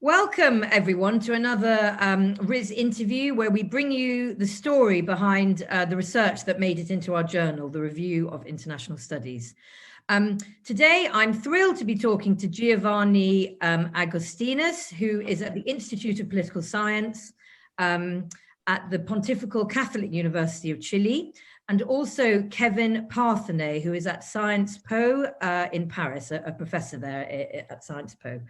Welcome everyone to another RIS interview where we bring you the story behind the research that made it into our journal, the Review of International Studies. Today, I'm thrilled to be talking to Giovanni Agostinus, who is at the Institute of Political Science at the Pontifical Catholic University of Chile, and also Kevin Parthenay, who is at Sciences Po in Paris, a professor there at Sciences Po.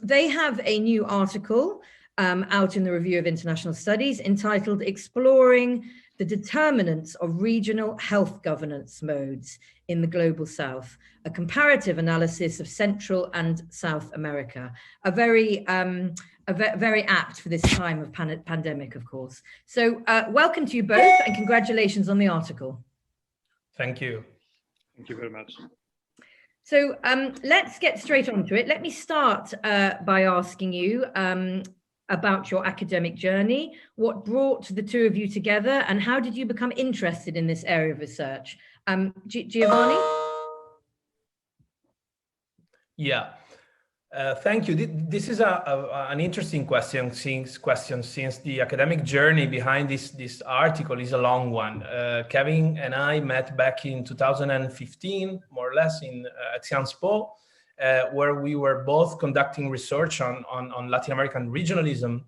They have a new article out in the Review of International Studies entitled Exploring the Determinants of Regional Health Governance Modes in the Global South, a comparative analysis of Central and South America. Very apt for this time of pandemic, of course. So welcome to you both and congratulations on the article. Thank you. Thank you very much. So let's get straight onto it. Let me start by asking you about your academic journey. What brought the two of you together and how did you become interested in this area of research? Giovanni? Yeah, thank you. This is an interesting question since the academic journey behind this article is a long one. Kevin and I met back in 2015, more or less, at Sciences Po, where we were both conducting research on Latin American regionalism,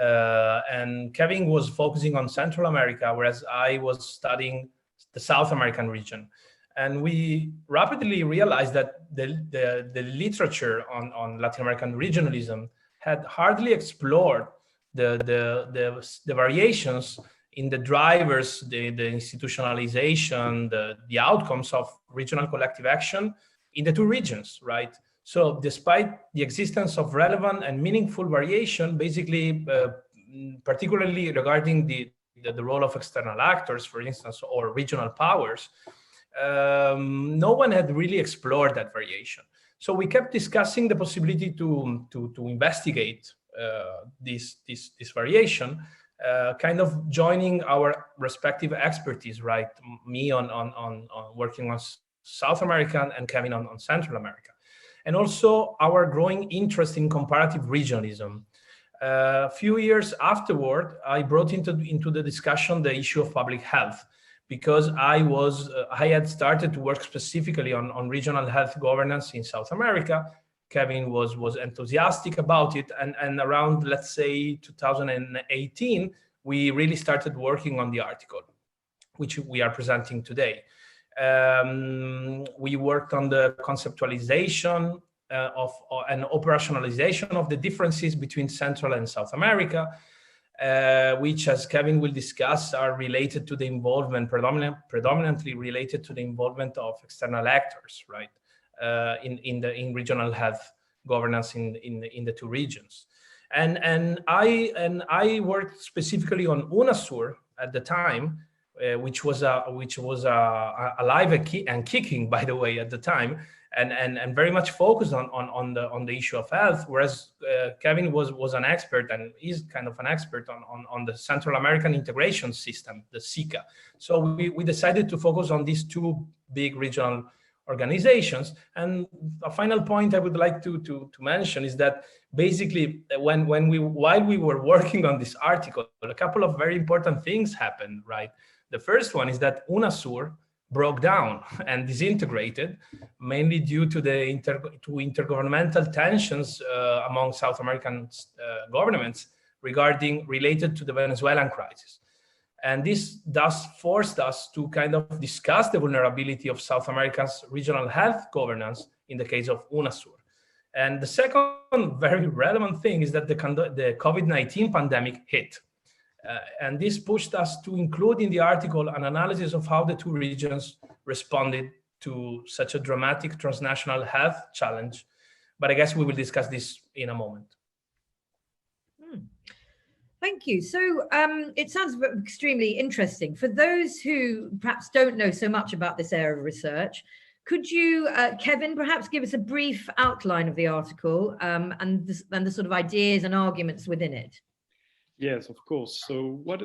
and Kevin was focusing on Central America, whereas I was studying the South American region. And we rapidly realized that the literature on Latin American regionalism had hardly explored the variations in the drivers, the institutionalization, the outcomes of regional collective action in the two regions, right? So despite the existence of relevant and meaningful variation, basically, particularly regarding the role of external actors, for instance, or regional powers, no one had really explored that variation. So we kept discussing the possibility to investigate this variation, kind of joining our respective expertise, right? Me on working on South America and Kevin on Central America. And also our growing interest in comparative regionalism. A few years afterward, I brought into the discussion the issue of public health, because I had started to work specifically on regional health governance in South America. Kevin was enthusiastic about it, and around, let's say, 2018, we really started working on the article, which we are presenting today. We worked on the conceptualization and operationalization of the differences between Central and South America, which, as Kevin will discuss, are related to the involvement, predominantly related to the involvement of external actors, right, in regional health governance in the two regions. And I worked specifically on UNASUR at the time, which was alive and kicking, by the way, at the time, and very much focused on the issue of health, whereas Kevin was an expert and is kind of an expert on the Central American integration system, the SICA. So we decided to focus on these two big regional organizations. And a final point I would like to mention is that basically while we were working on this article, a couple of very important things happened, right? The first one is that UNASUR broke down and disintegrated, mainly due to intergovernmental tensions among South American governments related to the Venezuelan crisis. And this thus forced us to kind of discuss the vulnerability of South America's regional health governance in the case of UNASUR. And the second very relevant thing is that the COVID-19 pandemic hit. And this pushed us to include in the article an analysis of how the two regions responded to such a dramatic transnational health challenge. But I guess we will discuss this in a moment. Thank you. So it sounds extremely interesting. For those who perhaps don't know so much about this area of research, could you, Kevin, perhaps give us a brief outline of the article and the sort of ideas and arguments within it? Yes, of course. So what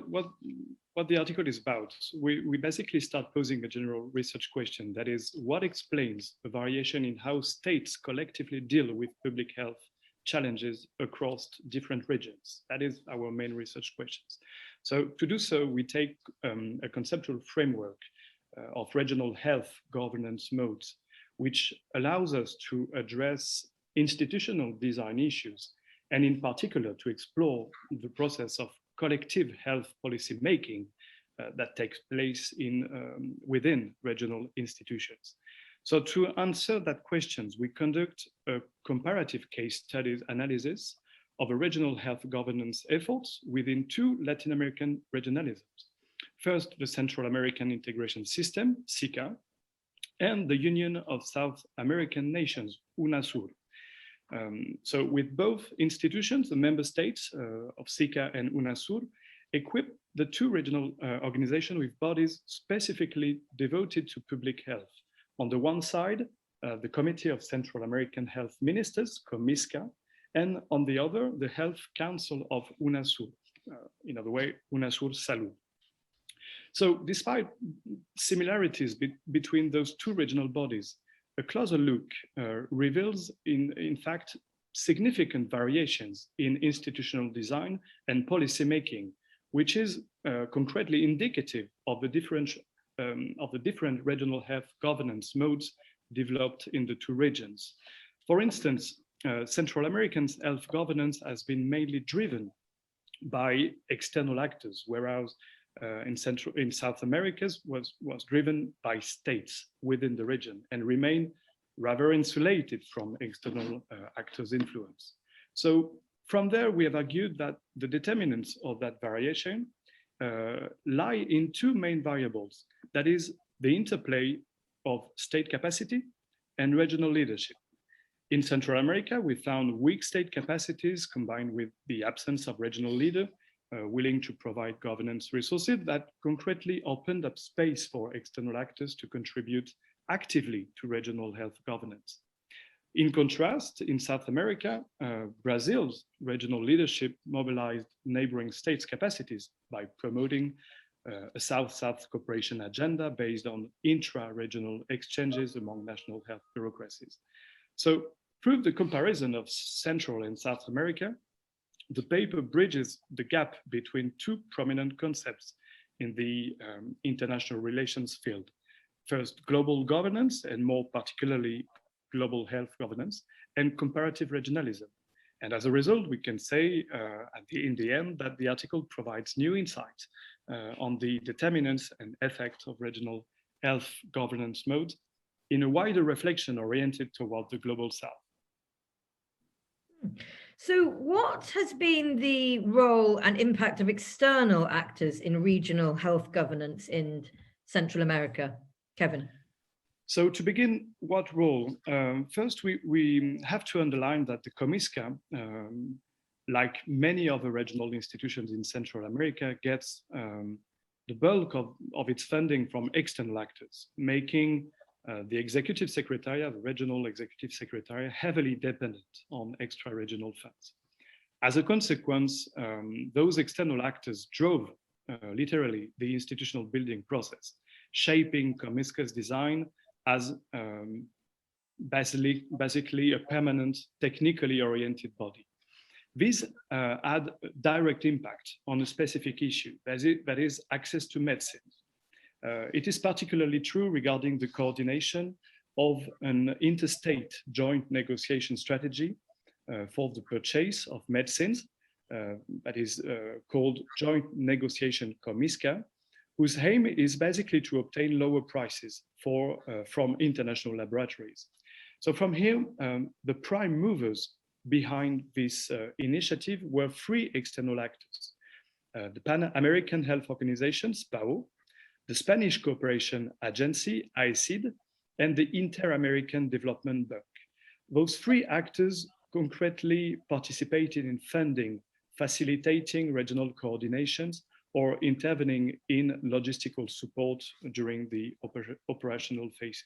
the article is about, we basically start posing a general research question. That is, what explains the variation in how states collectively deal with public health challenges across different regions? That is our main research questions. So to do so, we take a conceptual framework of regional health governance modes, which allows us to address institutional design issues, and in particular to explore the process of collective health policy making that takes place within regional institutions. So to answer that questions, we conduct a comparative case studies analysis of a regional health governance efforts within two Latin American regionalisms. First, the Central American Integration System, SICA, and the Union of South American Nations, UNASUR. So with both institutions, the member states of SICA and UNASUR equip the two regional organizations with bodies specifically devoted to public health. On the one side, the Committee of Central American Health Ministers, COMISCA, and on the other, the Health Council of UNASUR, in other way, UNASUR Salud. So despite similarities between those two regional bodies, a closer look reveals, in fact, significant variations in institutional design and policy making, which is concretely indicative of the different regional health governance modes developed in the two regions. For instance, Central American health governance has been mainly driven by external actors, whereas in South America was driven by states within the region and remain rather insulated from external actors' influence. So from there, we have argued that the determinants of that variation lie in two main variables, that is the interplay of state capacity and regional leadership. In Central America, we found weak state capacities combined with the absence of regional leader willing to provide governance resources that concretely opened up space for external actors to contribute actively to regional health governance. In contrast, in South America, Brazil's regional leadership mobilized neighboring states' capacities by promoting a South-South cooperation agenda based on intra-regional exchanges among national health bureaucracies. So, through the comparison of Central and South America, the paper bridges the gap between two prominent concepts in the international relations field. First, global governance, and more particularly, global health governance, and comparative regionalism. And as a result, we can say in the end that the article provides new insights on the determinants and effects of regional health governance modes in a wider reflection oriented toward the global South. So what has been the role and impact of external actors in regional health governance in Central America? Kevin. So to begin, what role? First, we have to underline that the COMISCA, like many other regional institutions in Central America, gets the bulk of its funding from external actors, making the executive secretariat, the regional executive secretariat, heavily dependent on extra-regional funds. As a consequence, those external actors drove literally the institutional building process, shaping COMISCA's design as basically a permanent, technically oriented body. This had direct impact on a specific issue, that is access to medicines. It is particularly true regarding the coordination of an interstate joint negotiation strategy for the purchase of medicines, that is called Joint Negotiation COMISCA, whose aim is basically to obtain lower prices from international laboratories. So from here, the prime movers behind this initiative were three external actors: the Pan-American Health Organization, PAO, the Spanish Cooperation Agency, ICID, and the Inter-American Development Bank. Those three actors concretely participated in funding, facilitating regional coordinations, or intervening in logistical support during the operational phases.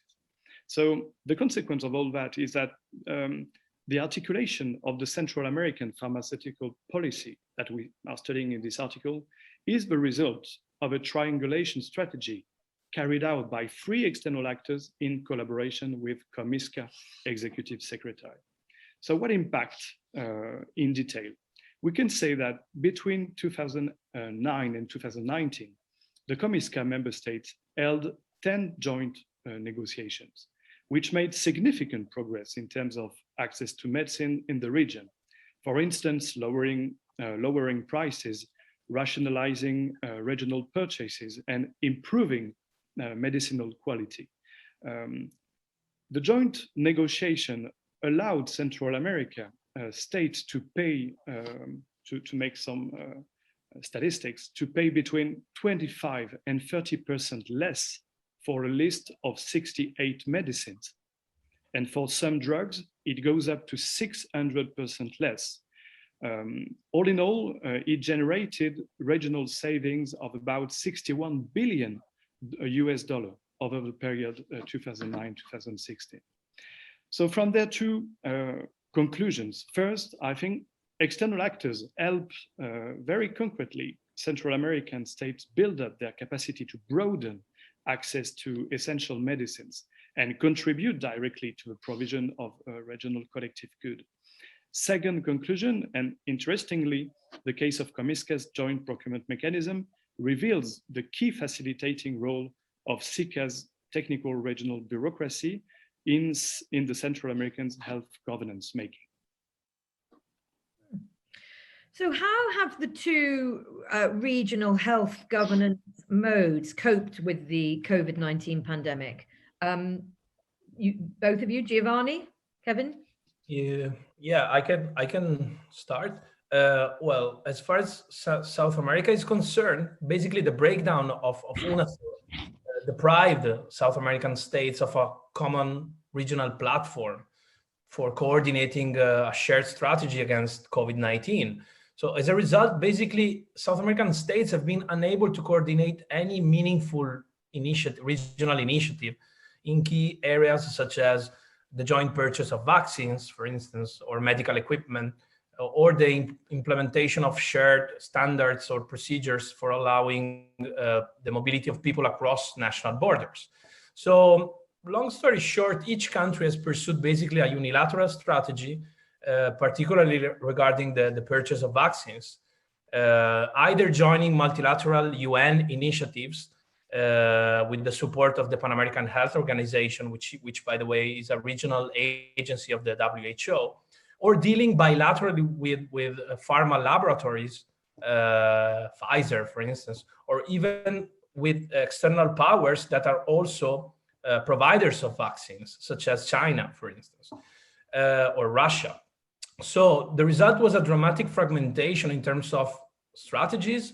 So the consequence of all that is that the articulation of the Central American pharmaceutical policy that we are studying in this article is the result of a triangulation strategy carried out by three external actors in collaboration with COMISCA Executive Secretary. So what impact in detail? We can say that between 2009 and 2019, the COMISCA member states held 10 joint negotiations, which made significant progress in terms of access to medicine in the region. For instance, lowering prices, rationalizing regional purchases, and improving medicinal quality. The joint negotiation allowed Central America states to pay, to make some statistics, to pay between 25 and 30% less for a list of 68 medicines. And for some drugs, it goes up to 600% less. All in all, it generated regional savings of about 61 billion US dollar over the period 2009-2016. So from there, two conclusions. First, I think external actors help very concretely Central American states build up their capacity to broaden access to essential medicines and contribute directly to the provision of regional collective good. Second conclusion, and interestingly, the case of COMISCA's joint procurement mechanism reveals the key facilitating role of SICA's technical regional bureaucracy in the Central American health governance making. So how have the two regional health governance modes coped with the COVID-19 pandemic? Both of you, Giovanni, Kevin? Yeah, I can start. Well, as far as South America is concerned, basically the breakdown of UNASUR deprived South American states of a common regional platform for coordinating a shared strategy against COVID-19. So as a result, basically, South American states have been unable to coordinate any meaningful regional initiative in key areas such as the joint purchase of vaccines, for instance, or medical equipment, or the implementation of shared standards or procedures for allowing the mobility of people across national borders. So long story short, each country has pursued basically a unilateral strategy, particularly regarding the purchase of vaccines, either joining multilateral UN initiatives with the support of the Pan American Health Organization, which by the way is a regional agency of the WHO, or dealing bilaterally with pharma laboratories, Pfizer, for instance, or even with external powers that are also providers of vaccines, such as China, for instance, or Russia. So the result was a dramatic fragmentation in terms of strategies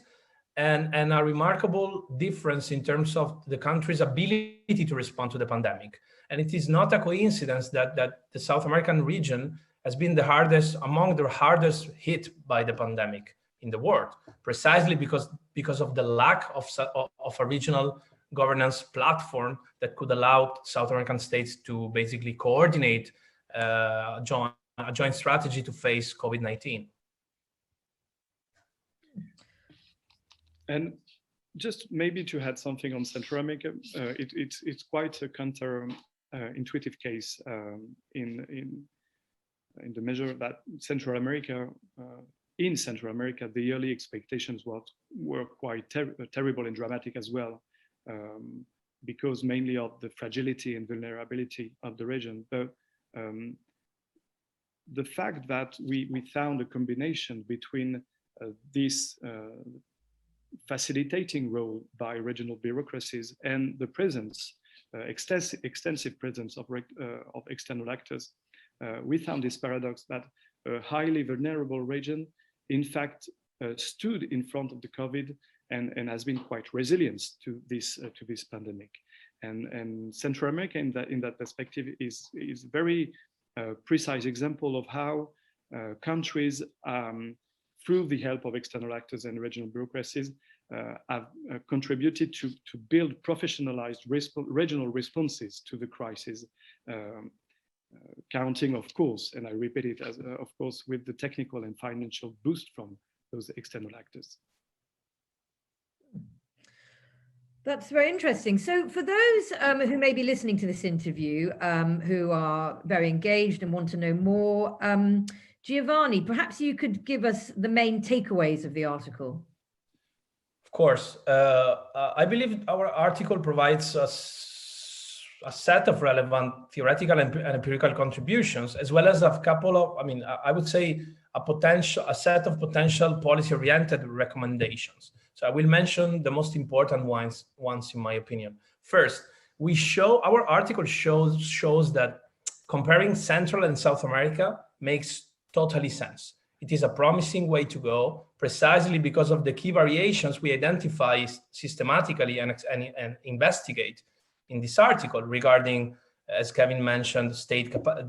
and a remarkable difference in terms of the country's ability to respond to the pandemic. And it is not a coincidence that the South American region has been among the hardest hit by the pandemic in the world, precisely because of the lack of a regional governance platform that could allow South American states to basically coordinate a joint strategy to face COVID-19. And just maybe to add something on Central America, it's quite a counter-intuitive case in the measure that Central America, the early expectations were quite terrible and dramatic as well, because mainly of the fragility and vulnerability of the region. But the fact that we found a combination between this facilitating role by regional bureaucracies and the presence, extensive presence of external actors, we found this paradox that a highly vulnerable region, in fact, stood in front of the COVID and has been quite resilient to this pandemic. And Central America, in that perspective, is very precise example of how countries, through the help of external actors and regional bureaucracies, have contributed to build professionalized regional responses to the crisis, counting, of course, and I repeat it, as of course, with the technical and financial boost from those external actors. That's very interesting. So for those who may be listening to this interview, who are very engaged and want to know more, Giovanni, perhaps you could give us the main takeaways of the article. Of course. I believe our article provides us a set of relevant theoretical and empirical contributions, as well as a couple of, I would say, a set of potential policy-oriented recommendations. So I will mention the most important ones in my opinion. First, our article shows that comparing Central and South America makes totally sense. It is a promising way to go, precisely because of the key variations we identify systematically and investigate in this article regarding, as Kevin mentioned,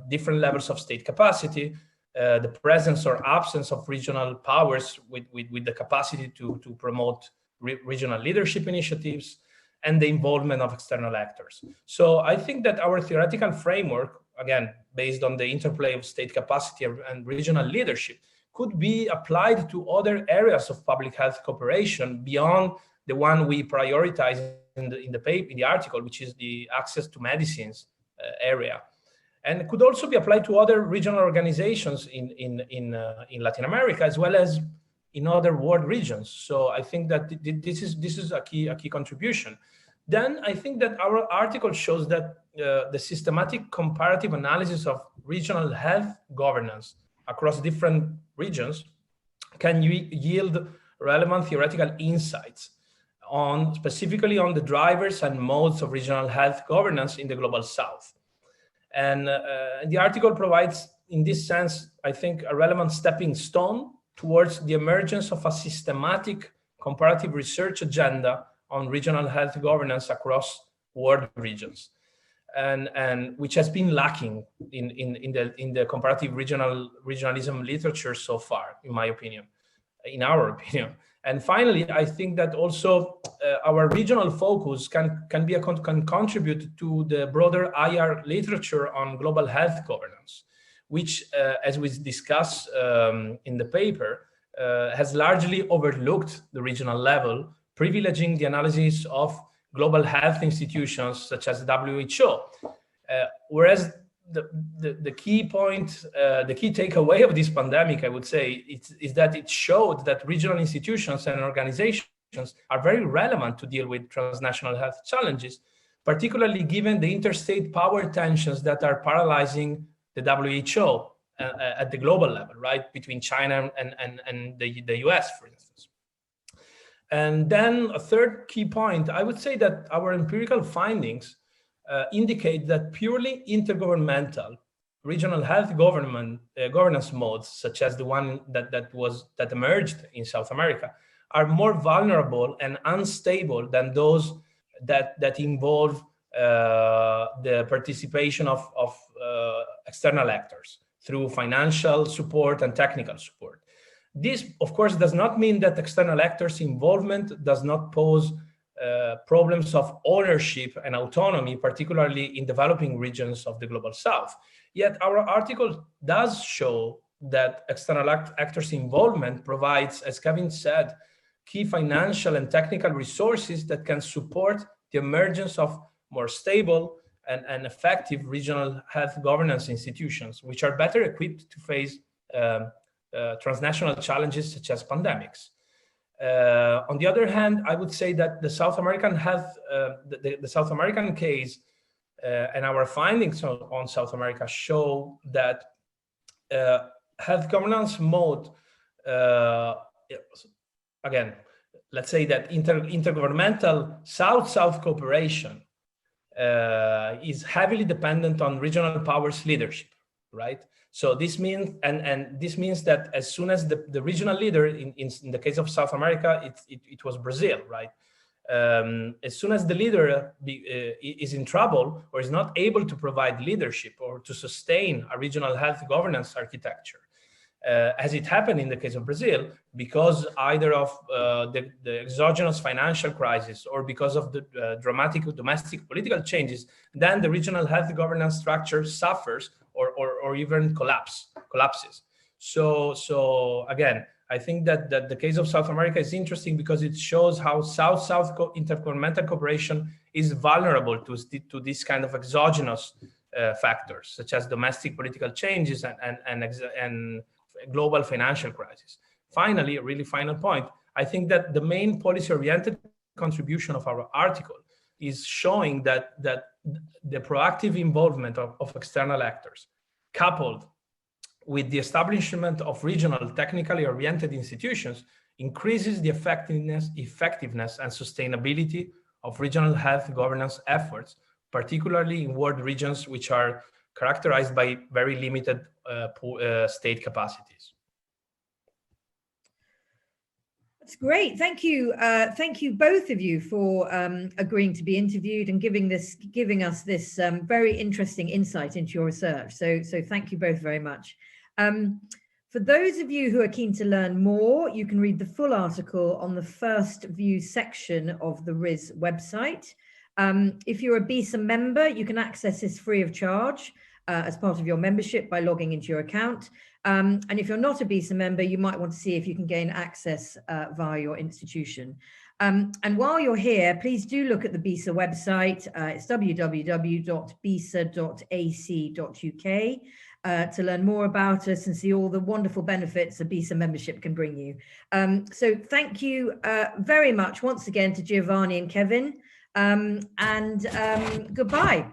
different levels of state capacity, the presence or absence of regional powers with the capacity to promote regional leadership initiatives, and the involvement of external actors. So I think that our theoretical framework, again, based on the interplay of state capacity and regional leadership, could be applied to other areas of public health cooperation beyond the one we prioritize in the article, which is the access to medicines area. And it could also be applied to other regional organizations in Latin America, as well as in other world regions. So I think that this is a key contribution. Then I think that our article shows that the systematic comparative analysis of regional health governance across different regions can yield relevant theoretical insights specifically on the drivers and modes of regional health governance in the Global South. And the article provides, in this sense, I think, a relevant stepping stone towards the emergence of a systematic comparative research agenda on regional health governance across world regions, and which has been lacking in the comparative regionalism literature so far, in our opinion. And finally, I think that also our regional focus can contribute to the broader IR literature on global health governance, which, as we discuss in the paper, has largely overlooked the regional level, privileging the analysis of global health institutions such as WHO. Whereas the key point, the key takeaway of this pandemic, I would say, is that it showed that regional institutions and organizations are very relevant to deal with transnational health challenges, particularly given the interstate power tensions that are paralyzing the WHO at the global level, right, between China and the US, for instance. And then a third key point, I would say that our empirical findings indicate that purely intergovernmental regional health governance modes, such as the one that emerged in South America, are more vulnerable and unstable than those that involve the participation of external actors through financial support and technical support. This, of course, does not mean that external actors' involvement does not pose problems of ownership and autonomy, particularly in developing regions of the Global South. Yet our article does show that external actors' involvement provides, as Kevin said, key financial and technical resources that can support the emergence of more stable and effective regional health governance institutions, which are better equipped to face transnational challenges such as pandemics. On the other hand, I would say that the South American the South American case and our findings on South America show that health governance mode, again, let's say that intergovernmental South-South cooperation is heavily dependent on regional powers leadership, right? So this means, and this means that as soon as the regional leader, in the case of South America, it was Brazil, right? As soon as the leader is in trouble or is not able to provide leadership or to sustain a regional health governance architecture, as it happened in the case of Brazil, because either of the exogenous financial crisis or because of the dramatic domestic political changes, then the regional health governance structure suffers or even collapses. So again, I think that the case of South America is interesting because it shows how South-South intergovernmental cooperation is vulnerable to this kind of exogenous factors, such as domestic political changes and global financial crisis. Finally, a really final point, I think that the main policy-oriented contribution of our article is showing that the proactive involvement of external actors, coupled with the establishment of regional technically oriented institutions, increases the effectiveness and sustainability of regional health governance efforts, particularly in world regions which are characterized by very limited state capacities. That's great. Thank you. Thank you both of you for agreeing to be interviewed and giving us this very interesting insight into your research. So thank you both very much. For those of you who are keen to learn more, you can read the full article on the first view section of the RIS website. If you're a BISA member, you can access this free of charge as part of your membership by logging into your account. And if you're not a BISA member, you might want to see if you can gain access via your institution. And while you're here, please do look at the BISA website. It's www.bisa.ac.uk. To learn more about us and see all the wonderful benefits a BISA membership can bring you. So thank you very much once again to Giovanni and Kevin, and goodbye.